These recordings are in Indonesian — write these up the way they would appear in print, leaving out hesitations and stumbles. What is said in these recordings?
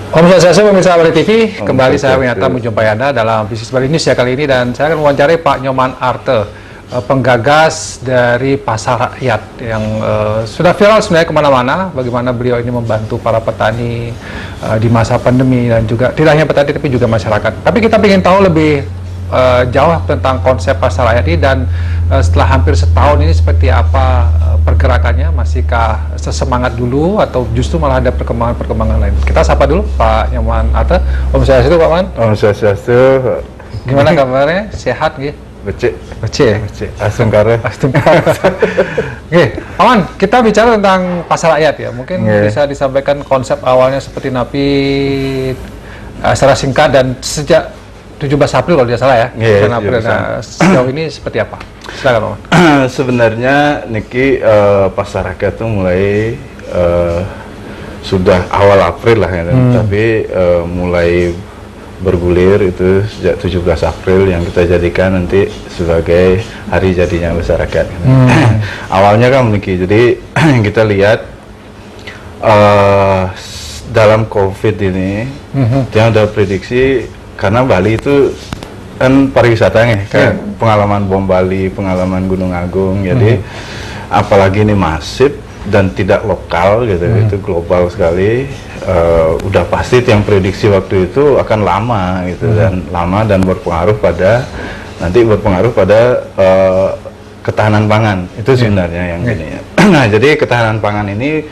Om Swastiastu, pemirsa Bali TV, Om kembali saya Swastiastu. Winata menjumpai Anda dalam Bisnis Bali News ya kali ini, dan saya akan mewawancarai Pak Nyoman Arte, penggagas dari Pasar Rakyat yang sudah viral sebenarnya kemana-mana, bagaimana beliau ini membantu para petani di masa pandemi, dan juga tidak hanya petani tapi juga masyarakat. Tapi kita ingin tahu lebih jauh tentang konsep Pasar Rakyat ini, dan setelah hampir setahun ini seperti apa pergerakannya, masihkah sesemangat dulu atau justru malah ada perkembangan-perkembangan lain. Kita sapa dulu Pak Nyoman Arte. Om Swastiastu Pak Man. Om Swastiastu. Gimana kabarnya? Sehat gitu? Becek. Becek. Asum kare. Oke, Pak Man, kita bicara tentang Pasar Rakyat ya. Mungkin bisa disampaikan konsep awalnya seperti napi secara singkat, dan sejak 17 April kalau tidak salah ya. April. Nah, sejauh ini seperti apa? Silakan Pak Man. Sebenarnya Niki Pasar Rakyat itu mulai sudah awal April lah ya, tapi mulai bergulir itu sejak 17 April yang kita jadikan nanti sebagai hari jadinya Pasar Rakyat. Awalnya kan Niki, jadi kita lihat dalam COVID ini yang ada prediksi, karena Bali itu kan pariwisatanya kan, pengalaman Bom Bali, pengalaman Gunung Agung, jadi apalagi ini masif dan tidak lokal gitu, itu global sekali. Udah pasti yang prediksi waktu itu akan lama gitu, dan berpengaruh pada ketahanan pangan itu sebenarnya yang ini ya. Nah, jadi ketahanan pangan ini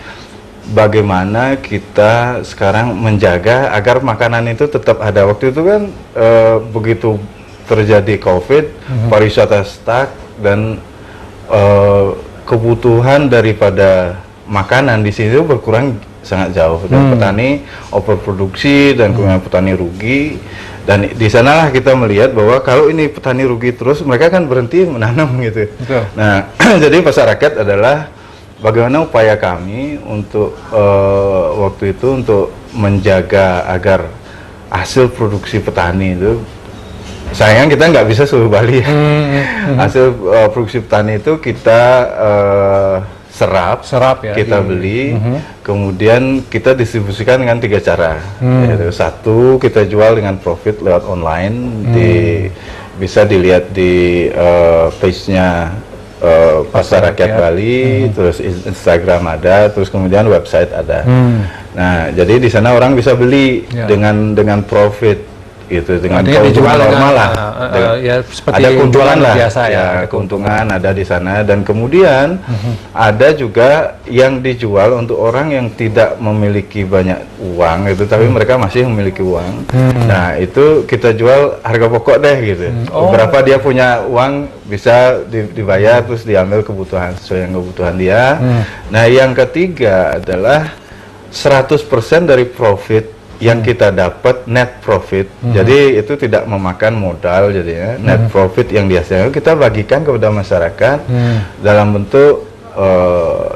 bagaimana kita sekarang menjaga agar makanan itu tetap ada. Waktu itu kan begitu terjadi COVID, pariwisata stuck, dan kebutuhan daripada makanan di sini berkurang sangat jauh, dan petani overproduksi, dan kemudian petani rugi. Dan di sanalah kita melihat bahwa kalau ini petani rugi terus, mereka kan berhenti menanam gitu. Betul. Nah, jadi Pasar Rakyat adalah bagaimana upaya kami untuk waktu itu untuk menjaga agar hasil produksi petani itu, sayang kita nggak bisa seluruh Bali. Hasil produksi petani itu kita serap ya, kita beli, kemudian kita distribusikan dengan 3 cara. Yaitu, 1, kita jual dengan profit lewat online, bisa dilihat di page-nya Pasar Rakyat Bali, terus Instagram ada, terus kemudian website ada. Nah, jadi di sana orang bisa beli dengan profit gitu, dengan keuntungan normal lah. Ya, seperti ada keuntungan lah biasa ya, ada keuntungan ada di sana. Dan kemudian ada juga yang dijual untuk orang yang tidak memiliki banyak uang itu, tapi mereka masih memiliki uang. Nah, itu kita jual harga pokok deh gitu. Berapa dia punya uang bisa dibayar, terus diambil kebutuhan sesuai yang kebutuhan dia. Nah, yang ketiga adalah 100% dari profit yang kita dapat, net profit. Jadi itu tidak memakan modal, jadinya net profit yang dihasilkan kita bagikan kepada masyarakat dalam bentuk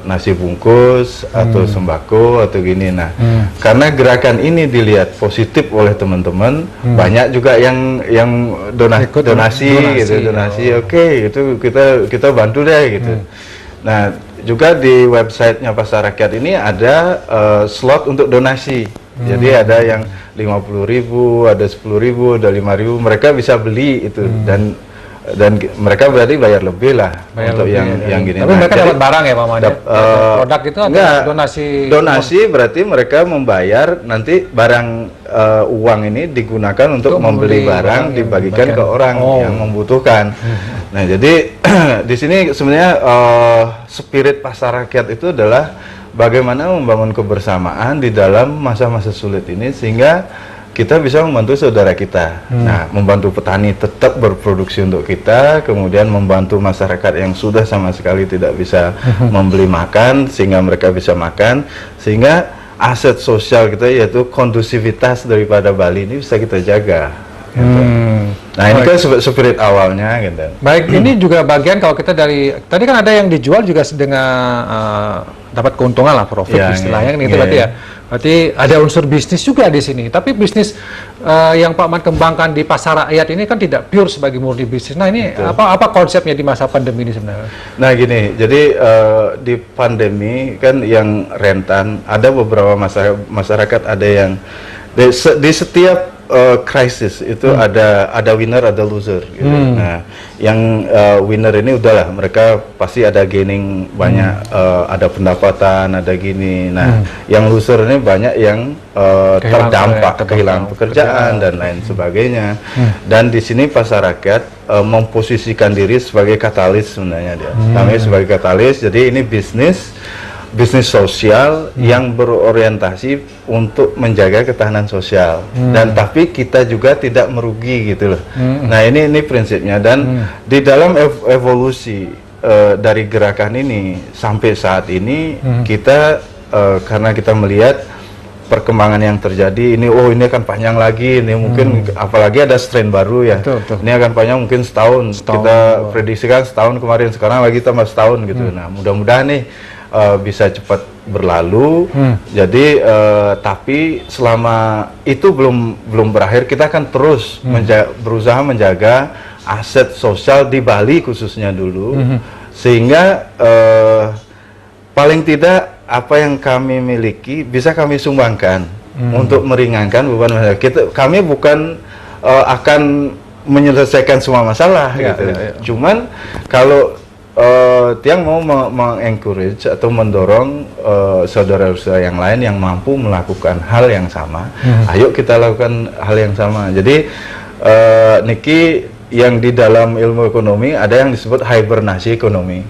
nasi bungkus atau sembako atau gini. Nah, karena gerakan ini dilihat positif oleh teman-teman, banyak juga yang donasi gitu, oke, itu kita bantu deh gitu. Nah, juga di websitenya Pasar Rakyat ini ada slot untuk donasi. Jadi ada yang 50.000, ada 10.000, ada 5.000, mereka bisa beli itu, dan mereka berarti bayar lebih lah untuk yang gini. Tapi mereka dapat barang ya Pak Man? Produk itu ada donasi berarti mereka membayar, nanti barang uang ini digunakan untuk membeli barang, dibagikan ke orang yang membutuhkan. Nah, jadi di sini sebenarnya spirit Pasar Rakyat itu adalah bagaimana membangun kebersamaan di dalam masa-masa sulit ini, sehingga kita bisa membantu saudara kita. Nah, membantu petani tetap berproduksi untuk kita, kemudian membantu masyarakat yang sudah sama sekali tidak bisa membeli makan, sehingga mereka bisa makan, sehingga aset sosial kita, yaitu kondusivitas daripada Bali ini, bisa kita jaga. Gitu. Nah, ini kan spirit awalnya gitu. Baik, ini juga bagian kalau kita dari tadi kan ada yang dijual juga dengan dapat keuntungan lah, profit istilahnya gitu, berarti ya. Berarti ada unsur bisnis juga di sini. Tapi bisnis yang Pak Man kembangkan di Pasar Rakyat ini kan tidak pure sebagai murni bisnis. Nah, ini apa konsepnya di masa pandemi ini sebenarnya? Nah, gini, jadi di pandemi kan yang rentan, ada beberapa masyarakat ada yang Di setiap krisis itu ada winner, ada loser gitu. Nah, yang winner ini udahlah, mereka pasti ada gaining banyak, ada pendapatan, ada gini. Nah, yang loser ini banyak yang terdampak, kehilangan pekerjaan dan lain sebagainya. Dan di sini pasar rakyat memposisikan diri sebagai katalis sebenarnya dia. Kami sebagai katalis, jadi ini bisnis sosial yang berorientasi untuk menjaga ketahanan sosial, dan tapi kita juga tidak merugi gitu loh. Nah, ini prinsipnya, dan di dalam evolusi dari gerakan ini sampai saat ini kita karena kita melihat perkembangan yang terjadi ini, ini akan panjang lagi, ini mungkin apalagi ada strain baru ya. Betul. Ini akan panjang mungkin setahun. Kita prediksikan setahun kemarin, sekarang lagi tambah setahun gitu. Nah, mudah-mudahan nih bisa cepat berlalu. Jadi tapi selama itu belum berakhir, kita akan terus berusaha menjaga aset sosial di Bali khususnya dulu, sehingga paling tidak apa yang kami miliki bisa kami sumbangkan untuk meringankan beban masyarakat. Kami bukan akan menyelesaikan semua masalah gitu. Cuman kalau Tiang mau mengencourage atau mendorong saudara-saudara yang lain yang mampu melakukan hal yang sama, ayo kita lakukan hal yang sama. Jadi Niki, yang di dalam ilmu ekonomi ada yang disebut hibernasi ekonomi.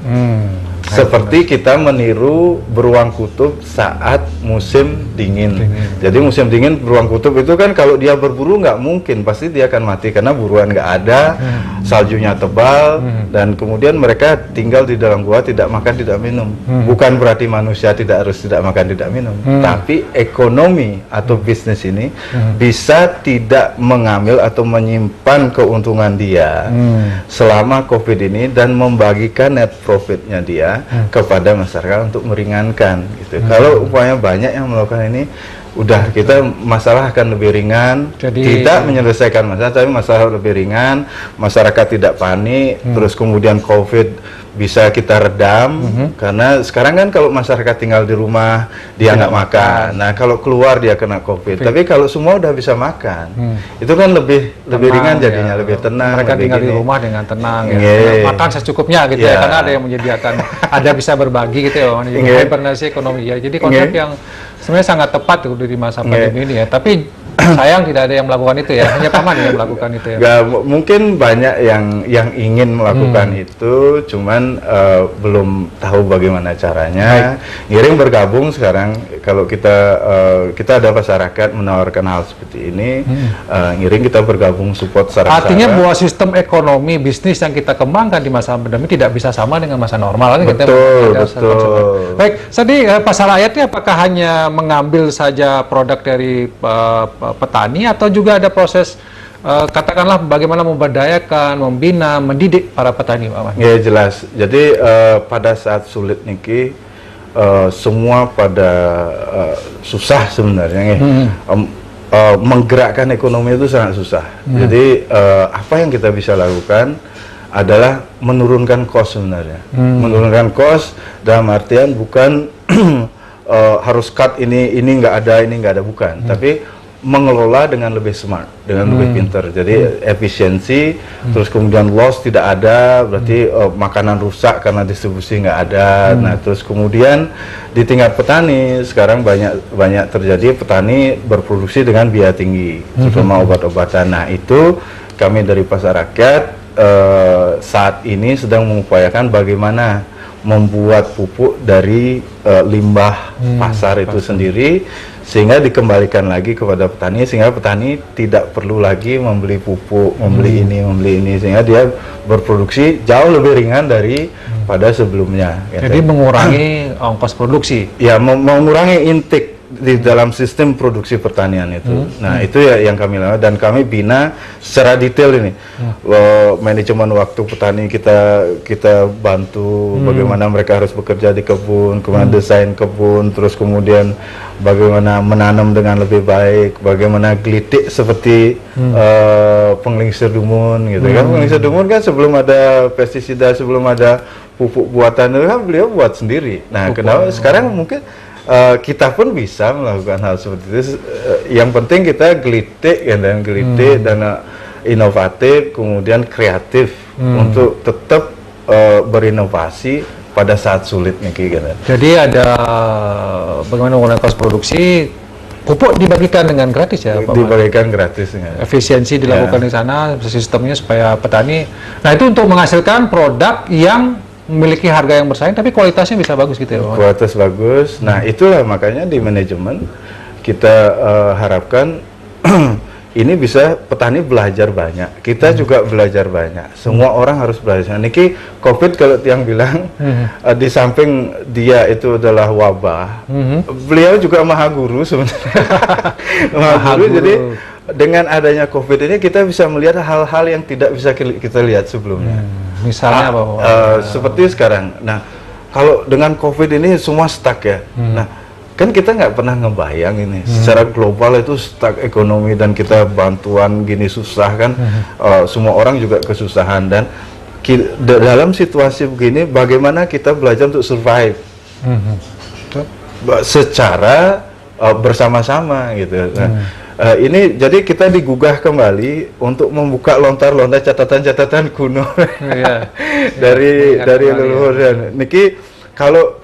Seperti kita meniru beruang kutub saat musim dingin. Jadi musim dingin beruang kutub itu kan kalau dia berburu nggak mungkin, pasti dia akan mati karena buruan nggak ada, saljunya tebal, dan kemudian mereka tinggal di dalam gua, tidak makan tidak minum. Bukan berarti manusia tidak makan tidak minum, tapi ekonomi atau bisnis ini bisa tidak mengambil atau menyimpan keuntungan dia selama COVID ini dan membagikan net profitnya dia kepada masyarakat untuk meringankan gitu. Kalau upaya banyak yang melakukan ini, udah kita masalah akan lebih ringan. Jadi, tidak menyelesaikan masalah, tapi masalah lebih ringan, masyarakat tidak panik, terus kemudian COVID bisa kita redam, karena sekarang kan kalau masyarakat tinggal di rumah dia nggak makan, nah kalau keluar dia kena COVID. Tapi kalau semua udah bisa makan, itu kan lebih ringan jadinya, lebih tenang. Mereka lebih tinggal di rumah dengan tenang, ya. Makan secukupnya gitu ya, karena ada yang menyediakan, ada bisa berbagi gitu ya, hibernasi ekonomi ya. Jadi konsep yang sebenarnya sangat tepat tuh di masa pandemi ini ya. Tapi sayang tidak ada yang melakukan itu ya, hanya Paman yang melakukan itu ya. Nggak, mungkin banyak yang ingin melakukan itu, cuman belum tahu bagaimana caranya. Ngiring bergabung sekarang, kalau kita ada masyarakat menawarkan hal seperti ini, Ngiring kita bergabung support secara. Artinya bahwa sistem ekonomi bisnis yang kita kembangkan di masa pandemi tidak bisa sama dengan masa normal. Betul. Baik, jadi pasar rakyat ini apakah hanya mengambil saja produk dari petani, atau juga ada proses katakanlah bagaimana memberdayakan, membina, mendidik para petani, Pak? Ya jelas. Jadi pada saat sulit niki semua pada susah sebenarnya. Menggerakkan ekonomi itu sangat susah. Jadi apa yang kita bisa lakukan adalah menurunkan cost sebenarnya. Menurunkan cost dalam artian bukan harus cut ini nggak ada, bukan. Tapi mengelola dengan lebih smart, dengan lebih pintar. Jadi efisiensi, terus kemudian loss tidak ada, berarti makanan rusak karena distribusi nggak ada. Nah, terus kemudian di tingkat petani sekarang banyak terjadi petani berproduksi dengan biaya tinggi, terutama obat-obatan. Nah, itu kami dari Pasar Rakyat saat ini sedang mengupayakan bagaimana membuat pupuk dari limbah pasar itu sendiri, sehingga dikembalikan lagi kepada petani, sehingga petani tidak perlu lagi membeli pupuk, membeli ini, sehingga dia berproduksi jauh lebih ringan dari pada sebelumnya. Jadi mengurangi ongkos produksi. Ya, mengurangi intake di dalam sistem produksi pertanian itu. Nah, itu ya yang kami lakukan, dan kami bina secara detail ini. Manajemen waktu petani kita bantu bagaimana mereka harus bekerja di kebun, kemudian desain kebun, terus kemudian bagaimana menanam dengan lebih baik, bagaimana gelitik seperti penglingsir dumun gitu kan. Penglingsir dumun kan sebelum ada pestisida, sebelum ada pupuk buatan itu kan beliau buat sendiri. Nah, kenapa sekarang mungkin kita pun bisa melakukan hal seperti itu. Yang penting kita gelitik ya, dan gelitik dan inovatif, kemudian kreatif untuk tetap berinovasi pada saat sulit nih gitu. Jadi ada bagaimana menggunakan kos produksi, pupuk dibagikan dengan gratis ya Pak? Dibagikan gratis ya. Efisiensi dilakukan di sana, sistemnya supaya petani. Nah itu untuk menghasilkan produk yang memiliki harga yang bersaing, tapi kualitasnya bisa bagus gitu ya Pak? Kualitas bagus. Nah itulah makanya di manajemen kita harapkan ini bisa petani belajar banyak, kita juga belajar banyak, semua orang harus belajar. Niki COVID kalau tiang bilang di samping dia itu adalah wabah, beliau juga maha guru sebenarnya. maha guru. Jadi dengan adanya COVID ini kita bisa melihat hal-hal yang tidak bisa kita lihat sebelumnya. Misalnya apa? Seperti sekarang. Nah kalau dengan COVID ini semua stuck ya. Nah kan kita nggak pernah ngebayang ini secara global itu stuck ekonomi dan kita bantuan gini susah kan, semua orang juga kesusahan dan dalam situasi begini bagaimana kita belajar untuk survive secara bersama-sama gitu. Ini jadi kita digugah kembali untuk membuka lontar-lontar catatan-catatan kuno dari leluhur dan niki kalau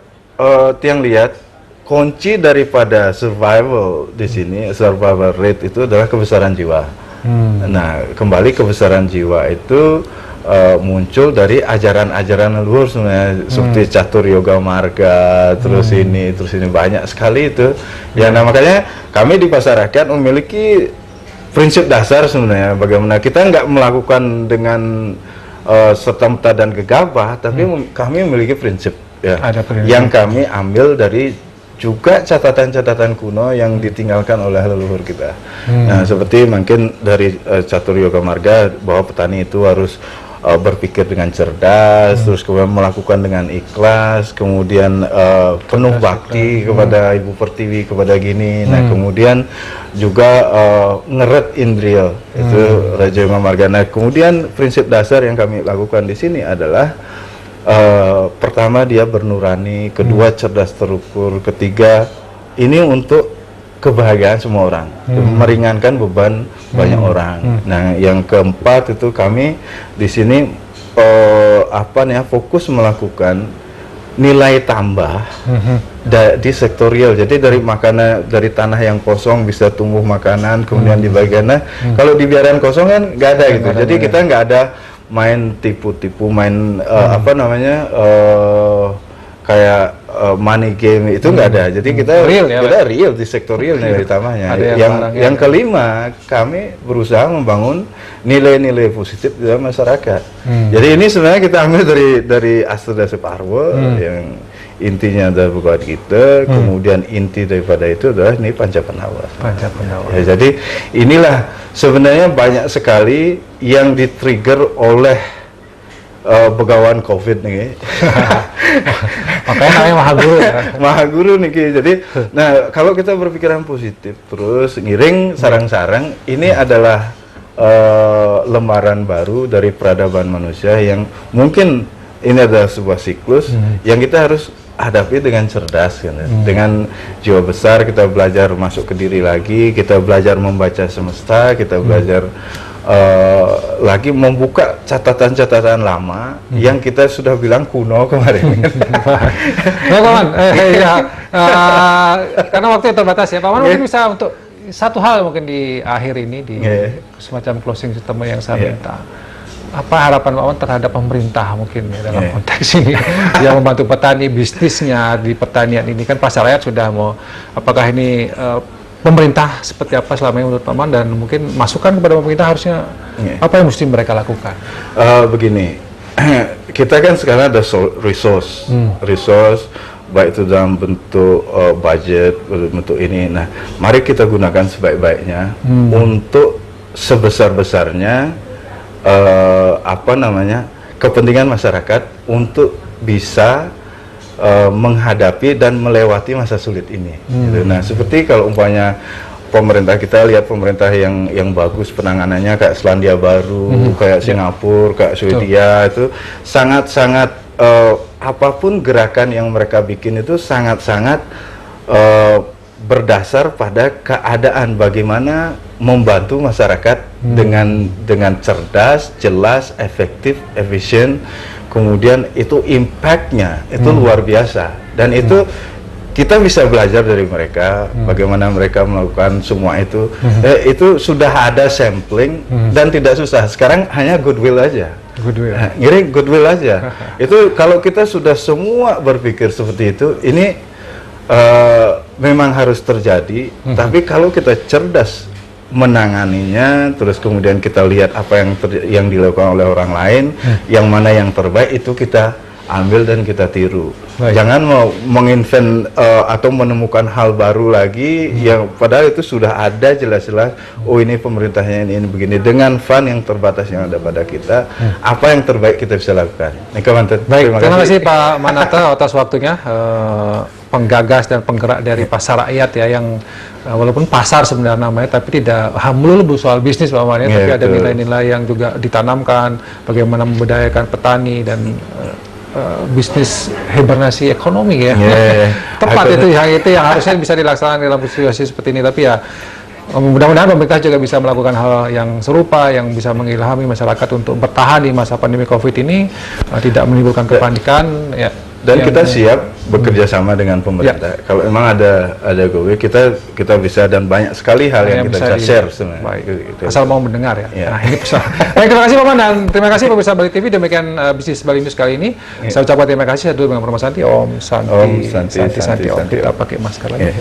tiang lihat kunci daripada survival di sini, survival rate itu adalah kebesaran jiwa. Nah, kembali kebesaran jiwa itu muncul dari ajaran-ajaran leluhur sebenarnya, seperti catur yoga marga, terus ini banyak sekali itu. Ya, nah makanya kami di Pasar Rakyat memiliki prinsip dasar sebenarnya, bagaimana kita nggak melakukan dengan serta-merta dan gegabah, tapi kami memiliki prinsip ya, yang kami ambil dari juga catatan-catatan kuno yang ditinggalkan oleh leluhur kita. Nah, seperti mungkin dari catur yoga marga bahwa petani itu harus berpikir dengan cerdas, terus kemudian melakukan dengan ikhlas, kemudian penuh bakti kepada Ibu Pertiwi, kepada gini. Nah, kemudian juga ngeret indriya itu Raja Yoga Marga. Nah, kemudian prinsip dasar yang kami lakukan di sini adalah pertama dia bernurani, kedua cerdas terukur, ketiga ini untuk kebahagiaan semua orang, meringankan beban banyak orang. Nah, yang keempat itu kami di sini fokus melakukan nilai tambah di sektorial. Jadi dari makanan, dari tanah yang kosong bisa tumbuh makanan, kemudian dibagikan. Nah, kalau dibiarkan kosong kan nggak ada gitu. Jadi kita nggak ada main tipu-tipu, main kayak money game itu nggak ada. Jadi kita real di sektor real nilai tambahnya. Yang kelima, kami berusaha membangun nilai-nilai positif di dalam masyarakat. Jadi ini sebenarnya kita ambil dari Astrodasa Parwo yang intinya adalah bukan kita, kemudian inti daripada itu adalah ini Pancapenawa. Ya, jadi inilah sebenarnya banyak sekali yang di-trigger oleh begawan COVID nih. Makanya namanya Maha Guru ya. Maha Guru nih. Jadi, nah kalau kita berpikiran positif terus ngiring sarang-sarang, ini adalah lembaran baru dari peradaban manusia yang mungkin ini adalah sebuah siklus yang kita harus hadapi dengan cerdas kan. Dengan jiwa besar kita belajar masuk ke diri lagi, kita belajar membaca semesta, kita belajar lagi membuka catatan-catatan lama yang kita sudah bilang kuno kemarin. Nah, Pak Man, karena waktu terbatas ya, Pak Man mungkin bisa untuk satu hal mungkin di akhir ini di semacam closing system yang saya minta. Apa harapan Pak Man terhadap pemerintah mungkin ya dalam konteks ini yang membantu petani bisnisnya di pertanian ini, kan Pasar Rakyat sudah mau, apakah ini pemerintah seperti apa selama ini menurut Pak Man, dan mungkin masukan kepada pemerintah harusnya apa yang mesti mereka lakukan? Begini, kita kan sekarang ada resource baik itu dalam bentuk budget, bentuk ini. Nah, mari kita gunakan sebaik-baiknya untuk sebesar-besarnya kepentingan masyarakat untuk bisa menghadapi dan melewati masa sulit ini. Gitu. Nah, seperti kalau umpamanya pemerintah, kita lihat pemerintah yang bagus penanganannya kayak Selandia Baru, kayak Singapura, kayak Swedia, itu sangat-sangat apapun gerakan yang mereka bikin itu sangat-sangat eh, berdasar pada keadaan bagaimana membantu masyarakat dengan cerdas, jelas, efektif, efisien. Kemudian itu impact-nya itu luar biasa, dan itu kita bisa belajar dari mereka bagaimana mereka melakukan semua itu. Itu sudah ada sampling dan tidak susah. Sekarang hanya goodwill aja. Goodwill. Ngiring goodwill aja. Itu kalau kita sudah semua berpikir seperti itu, ini memang harus terjadi. Tapi kalau kita cerdas menanganinya, terus kemudian kita lihat apa yang dilakukan oleh orang lain, yang mana yang terbaik, itu kita ambil dan kita tiru. Baik. Jangan mau menginvent atau menemukan hal baru lagi yang padahal itu sudah ada jelas-jelas. Oh, ini pemerintahnya ini begini, dengan fund yang terbatas yang ada pada kita, apa yang terbaik kita bisa lakukan. Baik, terima kasih Pak Manata atas waktunya, penggagas dan penggerak dari Pasar Rakyat ya, yang walaupun pasar sebenarnya namanya, tapi tidak melulu soal bisnis Pak Man ya, tapi ada nilai-nilai yang juga ditanamkan, bagaimana memberdayakan petani dan bisnis hibernasi ekonomi ya. Tepat itu yang harusnya bisa dilaksanakan dalam situasi seperti ini. Tapi ya mudah-mudahan pemerintah juga bisa melakukan hal yang serupa, yang bisa mengilhami masyarakat untuk bertahan di masa pandemi COVID ini, tidak menimbulkan kepanikan ya. Dan kita siap bekerja sama dengan pemerintah. Kalau memang ada gowe, kita bisa, dan banyak sekali hal yang kita bisa share sebenarnya. Baik. Gitu. Asal mau mendengar ya. Nah, ini pesan. Baik, terima kasih Pak Man, dan terima kasih pemirsa Bali TV. Demikian bisnis Bali News kali ini. Saya ucapkan terima kasih. Saya dulu dengan Perma Santi. Om Santi. Om. Kita pakai masker lagi.